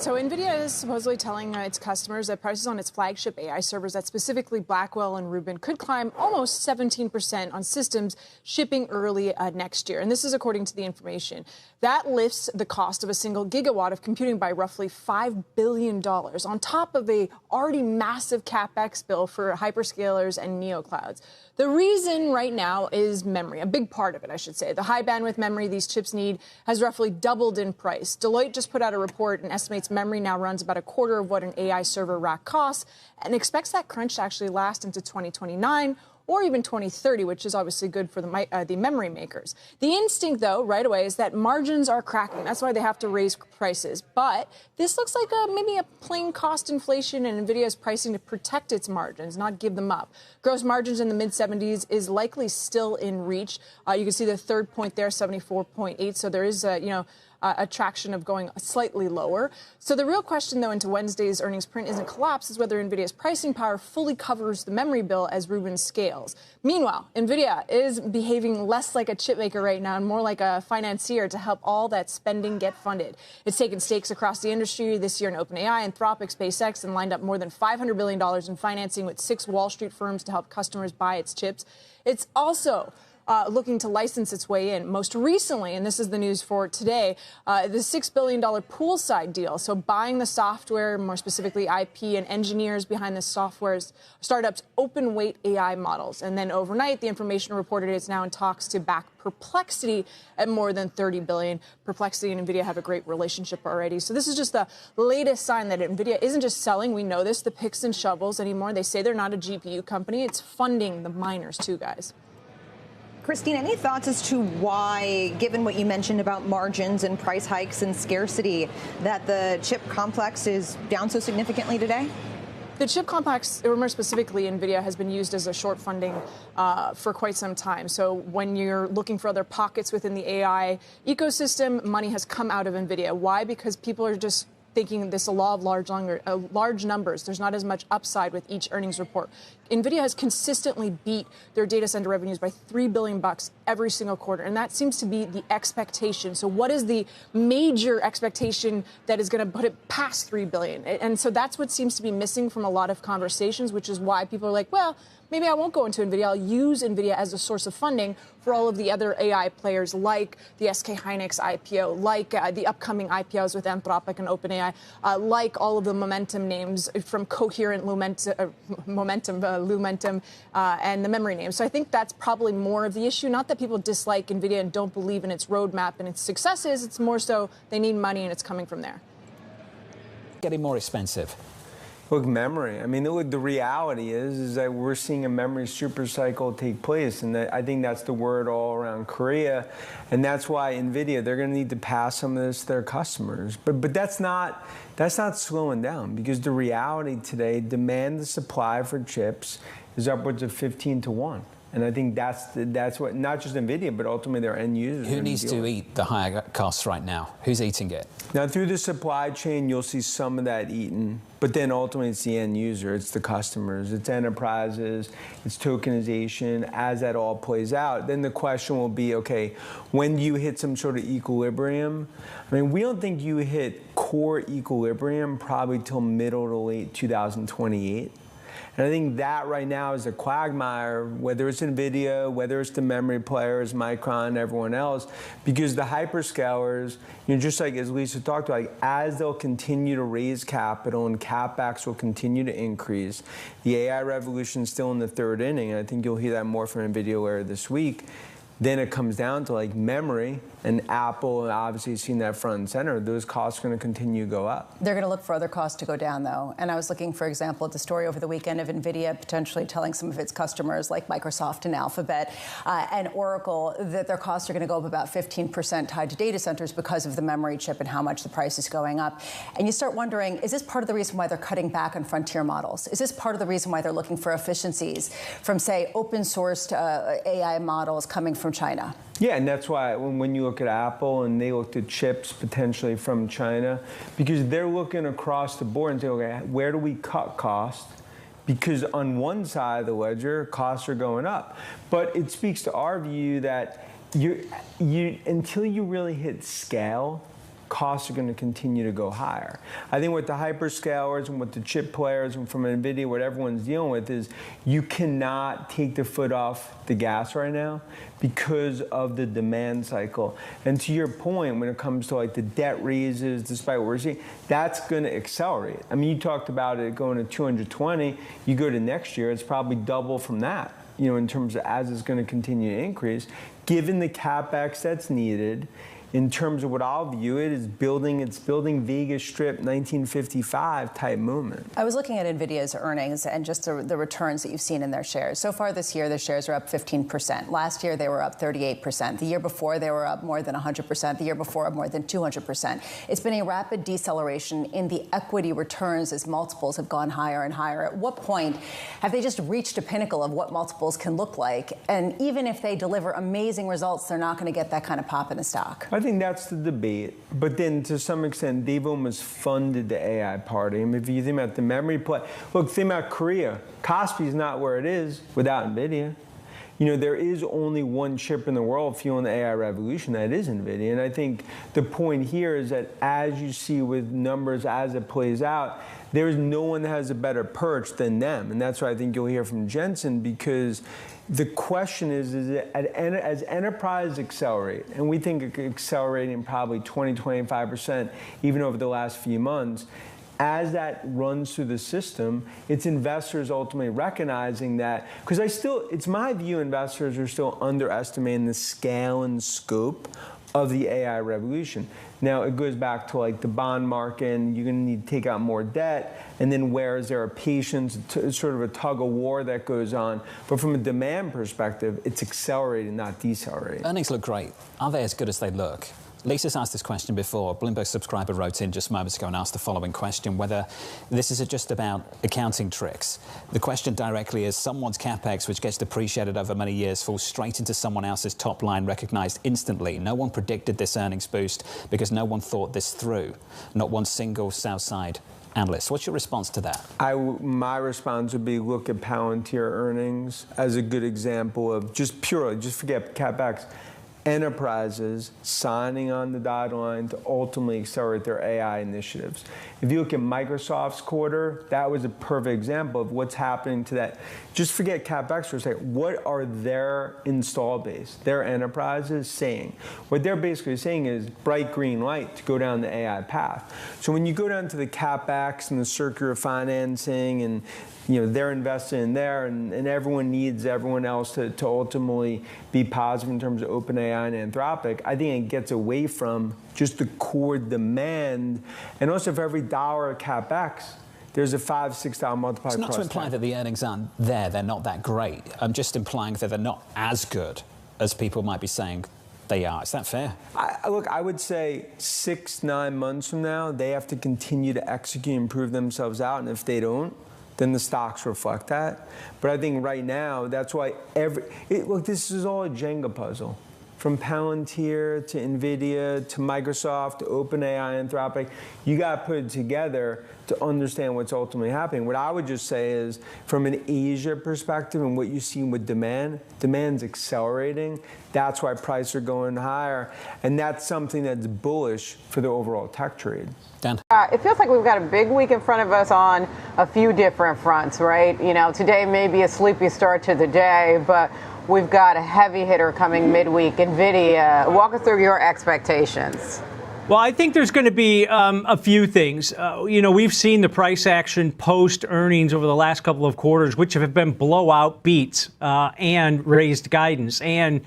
So NVIDIA is supposedly telling its customers that prices on its flagship AI servers, that specifically Blackwell and Rubin, could climb almost 17% on systems shipping early next year. And this is according to the information. That lifts the cost of a single gigawatt of computing by roughly $5 billion, on top of a already massive CapEx bill for hyperscalers and neoclouds. The reason right now is memory, a big part of it, I should say. The high bandwidth memory these chips need has roughly doubled in price. Deloitte just put out a report and estimates memory now runs about a quarter of what an AI server rack costs, and expects that crunch to actually last into 2029 or even 2030, which is obviously good for the memory makers. The instinct, though, right away is that margins are cracking. That's why they have to raise prices. But this looks like maybe a plain cost inflation, and NVIDIA is pricing to protect its margins, not give them up. Gross margins in the mid-70s is likely still in reach. You can see the third point there, 74.8. So there is, a traction of going slightly lower. So the real question, though, into Wednesday's earnings print isn't collapse, is whether NVIDIA's pricing power fully covers the memory bill as Rubin scales. Meanwhile, NVIDIA is behaving less like a chip maker right now and more like a financier to help all that spending get funded. It's taken stakes across the industry this year in OpenAI, Anthropic, SpaceX, and lined up more than $500 billion in financing with 6 Wall Street firms to help customers buy its chips. It's also looking to license its way in. Most recently, and this is the news for today, the $6 billion poolside deal. So buying the software, more specifically IP and engineers behind the software's startup's open weight AI models. And then overnight, the information reported it's now in talks to back Perplexity at more than $30 billion. Perplexity and NVIDIA have a great relationship already. So this is just the latest sign that NVIDIA isn't just selling, we know this, the picks and shovels anymore. They say they're not a GPU company. It's funding the miners too, guys. Christine, any thoughts as to why, given what you mentioned about margins and price hikes and scarcity, that the chip complex is down so significantly today? The chip complex, or more specifically NVIDIA, has been used as a short funding for quite some time. So when you're looking for other pockets within the AI ecosystem, money has come out of NVIDIA. Why? Because people are just thinking this a law of large numbers. There's not as much upside with each earnings report. NVIDIA has consistently beat their data center revenues by $3 billion every single quarter, and that seems to be the expectation. So what is the major expectation that is going to put it past $3 billion? And so that's what seems to be missing from a lot of conversations, which is why people are like, well, maybe I won't go into NVIDIA. I'll use NVIDIA as a source of funding for all of the other AI players, like the SK Hynix IPO, like the upcoming IPOs with Anthropic and OpenAI, like all of the momentum names from Coherent, Lumentum, and the memory names. So I think that's probably more of the issue. Not that people dislike NVIDIA and don't believe in its roadmap and its successes. It's more so they need money and it's coming from there. Getting more expensive. Look, memory. I mean, look, the reality is that we're seeing a memory super cycle take place, and I think that's the word all around Korea, and that's why NVIDIA, they're going to need to pass some of this to their customers. But that's not slowing down, because the reality today, demand to supply for chips is upwards of 15 to 1. And I think that's what, not just NVIDIA, but ultimately their end users. Who needs to eat the higher costs right now? Who's eating it? Now, through the supply chain, you'll see some of that eaten. But then ultimately, it's the end user. It's the customers. It's enterprises. It's tokenization. As that all plays out, then the question will be, okay, when do you hit some sort of equilibrium? I mean, we don't think you hit core equilibrium probably till middle to late 2028. And I think that right now is a quagmire, whether it's NVIDIA, whether it's the memory players, Micron, everyone else, because the hyperscalers, just like as Lisa talked about, like, as they'll continue to raise capital and CapEx will continue to increase, the AI revolution is still in the third inning, and I think you'll hear that more from NVIDIA later this week. Then it comes down to like memory, and Apple obviously seen that front and center. Those costs are going to continue to go up. They're going to look for other costs to go down, though. And I was looking, for example, at the story over the weekend of NVIDIA potentially telling some of its customers, like Microsoft and Alphabet and Oracle, that their costs are going to go up about 15% tied to data centers because of the memory chip and how much the price is going up. And you start wondering, is this part of the reason why they're cutting back on frontier models? Is this part of the reason why they're looking for efficiencies from, say, open-sourced AI models coming from China? Yeah, and that's why when you look at Apple and they looked at chips potentially from China, because they're looking across the board and say, okay, where do we cut costs? Because on one side of the ledger, costs are going up. But it speaks to our view that until you really hit scale, costs are going to continue to go higher. I think with the hyperscalers and with the chip players and from NVIDIA, what everyone's dealing with is you cannot take the foot off the gas right now because of the demand cycle. And to your point, when it comes to like the debt raises, despite what we're seeing, that's going to accelerate. I mean, you talked about it going to 220. You go to next year, it's probably double from that, in terms of as it's going to continue to increase, given the CapEx that's needed. In terms of what I'll view it as building Vegas Strip 1955 type movement. I was looking at NVIDIA's earnings and just the returns that you've seen in their shares. So far this year, their shares are up 15%. Last year, they were up 38%. The year before, they were up more than 100%. The year before, up more than 200%. It's been a rapid deceleration in the equity returns as multiples have gone higher and higher. At what point have they just reached a pinnacle of what multiples can look like? And even if they deliver amazing results, they're not going to get that kind of pop in the stock. I think that's the debate. But then to some extent, they've almost funded the AI party. I mean, if you think about the memory play, look, think about Korea. Kospi's not where it is without NVIDIA. There is only one chip in the world fueling the AI revolution, that is NVIDIA. And I think the point here is that as you see with numbers as it plays out, there's no one that has a better perch than them. And that's what I think you'll hear from Jensen, because the question is as enterprise accelerate, and we think it could accelerate in probably 20-25% even over the last few months, as that runs through the system, it's investors ultimately recognizing that, because it's my view investors are still underestimating the scale and scope of the AI revolution. Now, it goes back to like the bond market, and you're going to need to take out more debt, and then where is there a patience, sort of a tug of war that goes on. But from a demand perspective, it's accelerating, not decelerating. Earnings look great. Are they as good as they look? Lisa's asked this question before. Bloomberg subscriber wrote in just moments ago and asked the following question, whether this is just about accounting tricks. The question directly is, someone's CapEx, which gets depreciated over many years, falls straight into someone else's top line, recognized instantly. No one predicted this earnings boost because no one thought this through. Not one single sell-side analyst. What's your response to that? My response would be look at Palantir earnings as a good example of just forget CapEx. Enterprises signing on the dotted line to ultimately accelerate their AI initiatives. If you look at Microsoft's quarter, that was a perfect example of what's happening to that. Just forget CapEx for a second. What are their install base, their enterprises saying? What they're basically saying is bright green light to go down the AI path. So when you go down to the CapEx and the circular financing, and they're invested in there, and everyone needs everyone else to ultimately be positive in terms of OpenAI and Anthropic, I think it gets away from just the core demand. And also, for every dollar of CapEx, there's a $5-6 multiplier. It's not to imply that the earnings aren't there, they're not that great. I'm just implying that they're not as good as people might be saying they are. Is that fair? Look, I would say 6-9 months from now, they have to continue to execute and prove themselves out. And if they don't, then the stocks reflect that. But I think right now, that's why look, this is all a Jenga puzzle. From Palantir to NVIDIA to Microsoft to OpenAI, Anthropic, you got to put it together to understand what's ultimately happening. What I would just say is, from an Asia perspective and what you've seen with demand's accelerating. That's why prices are going higher. And that's something that's bullish for the overall tech trade. Dan? It feels like we've got a big week in front of us on a few different fronts, right? Today may be a sleepy start to the day, but we've got a heavy hitter coming midweek, NVIDIA. Walk us through your expectations. Well, I think there's going to be a few things. We've seen the price action post earnings over the last couple of quarters, which have been blowout beats and raised guidance and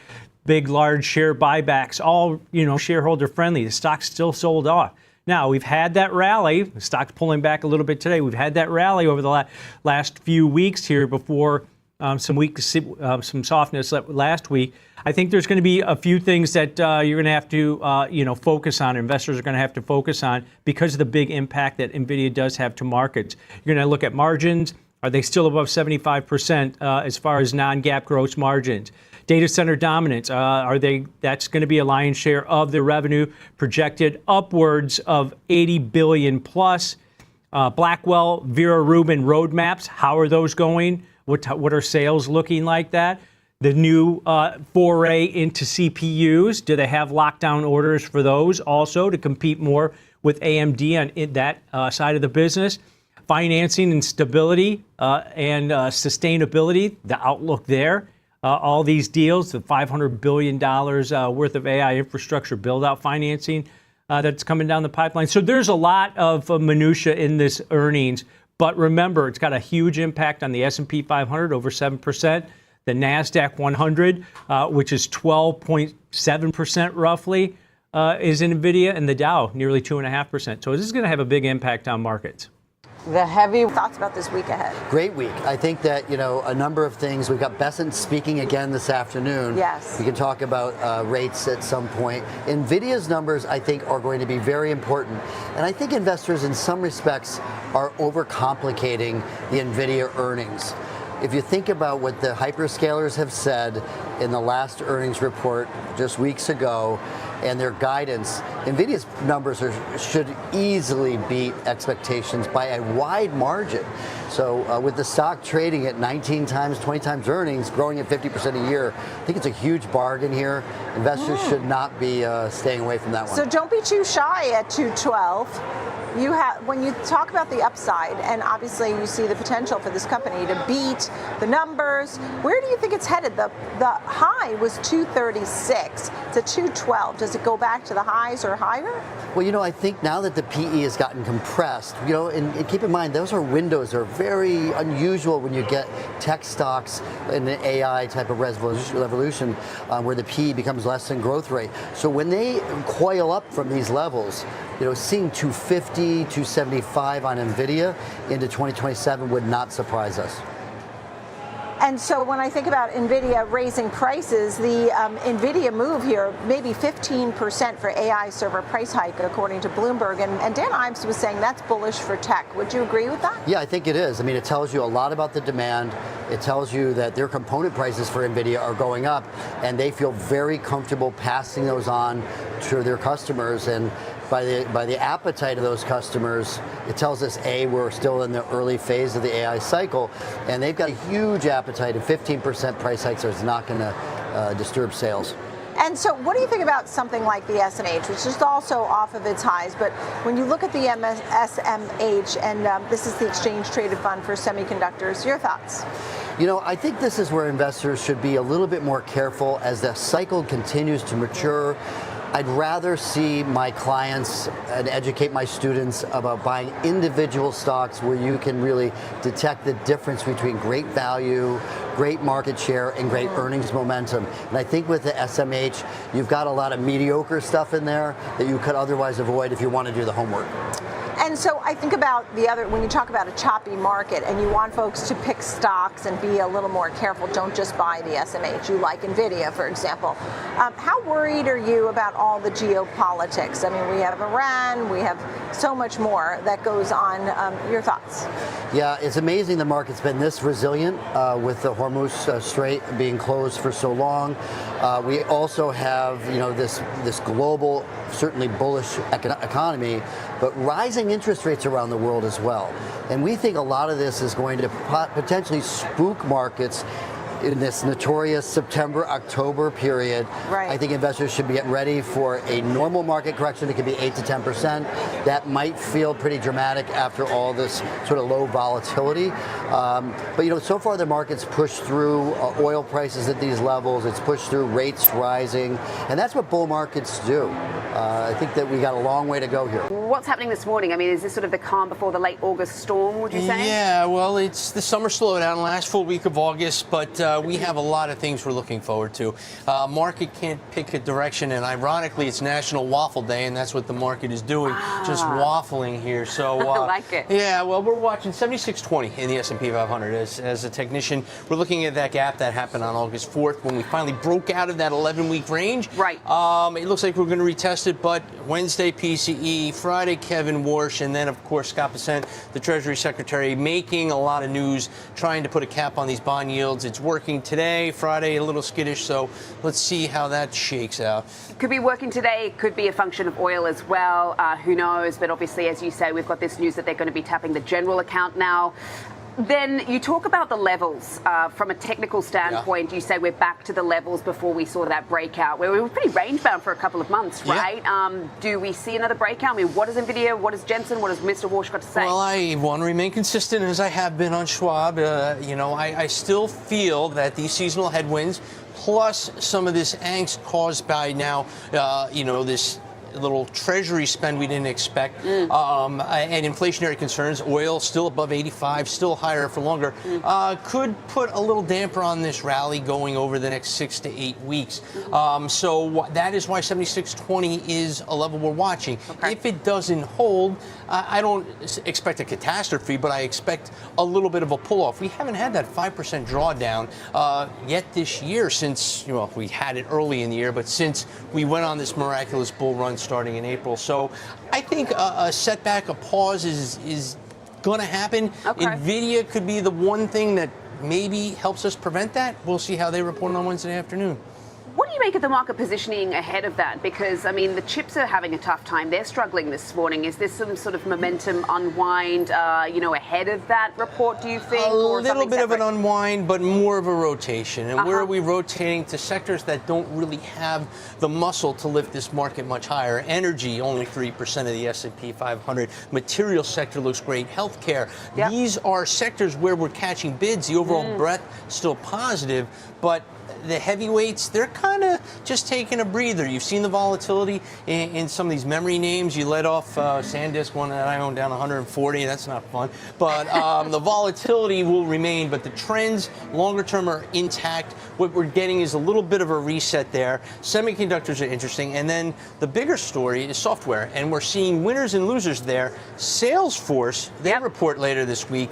big, large share buybacks, all, shareholder friendly. The stock's still sold off. Now, we've had that rally. The stock's pulling back a little bit today. We've had that rally over the last few weeks here before some softness last week. I think there's going to be a few things that you're going to have to, focus on. Investors are going to have to focus on because of the big impact that NVIDIA does have to markets. You're going to look at margins. Are they still above 75% as far as non-GAAP gross margins? Data center dominance, that's going to be a lion's share of the revenue, projected upwards of $80 billion plus. Blackwell, Vera Rubin roadmaps, how are those going? What are sales looking like that? the new foray into CPUs. Do they have lockdown orders for those also to compete more with AMD on that side of the business? Financing and stability and sustainability, the outlook there. All these deals, the $500 billion worth of AI infrastructure build-out financing that's coming down the pipeline. So there's a lot of minutia in this earnings. But remember, it's got a huge impact on the S&P 500, over 7%. The NASDAQ 100, which is 12.7% roughly, is NVIDIA, and the Dow, nearly 2.5%. So this is going to have a big impact on markets. The heavy thoughts about this week ahead? Great week. I think that, a number of things. We've got Bessent speaking again this afternoon. Yes. We can talk about rates at some point. NVIDIA's numbers, I think, are going to be very important. And I think investors, in some respects, are overcomplicating the NVIDIA earnings. If you think about what the hyperscalers have said in the last earnings report just weeks ago and their guidance, NVIDIA's numbers should easily beat expectations by a wide margin. So with the stock trading at 19 times, 20 times earnings, growing at 50% a year, I think it's a huge bargain here. Investors should not be staying away from that one. So don't be too shy at 212. When you talk about the upside, and obviously you see the potential for this company to beat the numbers, where do you think it's headed? The high was 236 to 212. Does it go back to the highs or higher? Well, I think now that the PE has gotten compressed, and keep in mind, those are windows that are very unusual when you get tech stocks in an AI type of revolution where the PE becomes less than growth rate. So when they coil up from these levels, seeing 250, 275 on NVIDIA into 2027 would not surprise us. And so when I think about NVIDIA raising prices, the NVIDIA move here, maybe 15% for AI server price hike, according to Bloomberg. And Dan Ives was saying that's bullish for tech. Would you agree with that? Yeah, I think it is. I mean, it tells you a lot about the demand. It tells you that their component prices for NVIDIA are going up, and they feel very comfortable passing those on to their customers. And by the appetite of those customers, it tells us, A, we're still in the early phase of the AI cycle, and they've got a huge appetite, and 15% price hikes is not going to disturb sales. And so what do you think about something like the SMH, which is also off of its highs, but when you look at the SMH, and this is the exchange traded fund for semiconductors, your thoughts? I think this is where investors should be a little bit more careful as the cycle continues to mature. I'd rather see my clients and educate my students about buying individual stocks where you can really detect the difference between great value, great market share, and great earnings momentum. And I think with the SMH, you've got a lot of mediocre stuff in there that you could otherwise avoid if you want to do the homework. And so I think about when you talk about a choppy market and you want folks to pick stocks and be a little more careful, don't just buy the SMH. You like NVIDIA, for example. How worried are you about all the geopolitics? I mean, we have Iran, we have so much more that goes on. Your thoughts? Yeah, it's amazing the market's been this resilient with the Hormuz Strait being closed for so long. We also have, this global, certainly bullish economy, but rising interest rates around the world as well. And we think a lot of this is going to potentially spook markets in this notorious September-October period. Right. I think investors should be getting ready for a normal market correction. It could be 8 to 10%. That might feel pretty dramatic after all this sort of low volatility. But so far the market's pushed through oil prices at these levels. It's pushed through rates rising, and that's what bull markets do. I think that we got a long way to go here. What's happening this morning? I mean, is this sort of the calm before the late August storm, would you say? Yeah, well, it's the summer slowdown, last full week of August, but we have a lot of things we're looking forward to. Market can't pick a direction, and ironically, it's National Waffle Day, and that's what the market is doing, just waffling here. So I like it. Yeah, well, we're watching 76.20 in the S&P 500 as a technician. We're looking at that gap that happened on August 4th when we finally broke out of that 11-week range. Right. It looks like we're going to retest it, but Wednesday PCE, Friday Kevin Warsh, and then, of course, Scott Bessent, the Treasury Secretary, making a lot of news, trying to put a cap on these bond yields. It's working today, Friday a little skittish, so let's see how that shakes out. Could be working today, could be a function of oil as well, who knows, but obviously, as you say, we've got this news that they're going to be tapping the general account now. Then you talk about the levels. From a technical standpoint, you say we're back to the levels before we saw that breakout, where we were pretty range-bound for a couple of months, right? Do we see another breakout? I mean, what does NVIDIA, what does Jensen, what does Mr. Walsh got to say? Well, I want to remain consistent as I have been on Schwab. I still feel that these seasonal headwinds, plus some of this angst caused by now, this little treasury spend we didn't expect, and inflationary concerns, oil still above 85, still higher for longer, could put a little damper on this rally going over the next 6 to 8 weeks. So that is why 76.20 is a level we're watching. If it doesn't hold, I don't expect a catastrophe, but I expect a little bit of a pull-off. We haven't had that 5% drawdown yet this year since, we had it early in the year, but since we went on this miraculous bull run starting in April. So I think a setback, a pause is going to happen. NVIDIA could be the one thing that maybe helps us prevent that. We'll see how they report on Wednesday afternoon. What do you make of the market positioning ahead of that? Because, I mean, the chips are having a tough time. They're struggling this morning. Is this some sort of momentum unwind, ahead of that report, do you think? A little bit of an unwind, but more of a rotation. And where are we rotating? To sectors that don't really have the muscle to lift this market much higher. Energy, only 3% of the S&P 500. Material sector looks great. Healthcare. These are sectors where we're catching bids. The overall breadth still positive, but the heavyweights, they're kind of just taking a breather. You've seen the volatility in some of these memory names. You let off SanDisk, one that I own, down 140. That's not fun. But the volatility will remain, but the trends longer term are intact. What we're getting is a little bit of a reset there. Semiconductors are interesting. And then the bigger story is software. And we're seeing winners and losers there. Salesforce, they report later this week.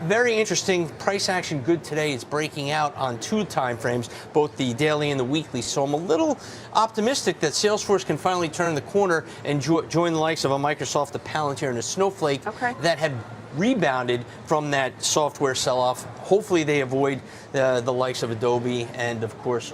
Very interesting. Price action good today. It's breaking out on 2 time frames, both the daily and the weekly. So I'm a little optimistic that Salesforce can finally turn the corner and join the likes of a Microsoft, a Palantir, and a Snowflake that had rebounded from that software sell-off. Hopefully they avoid the likes of Adobe and, of course,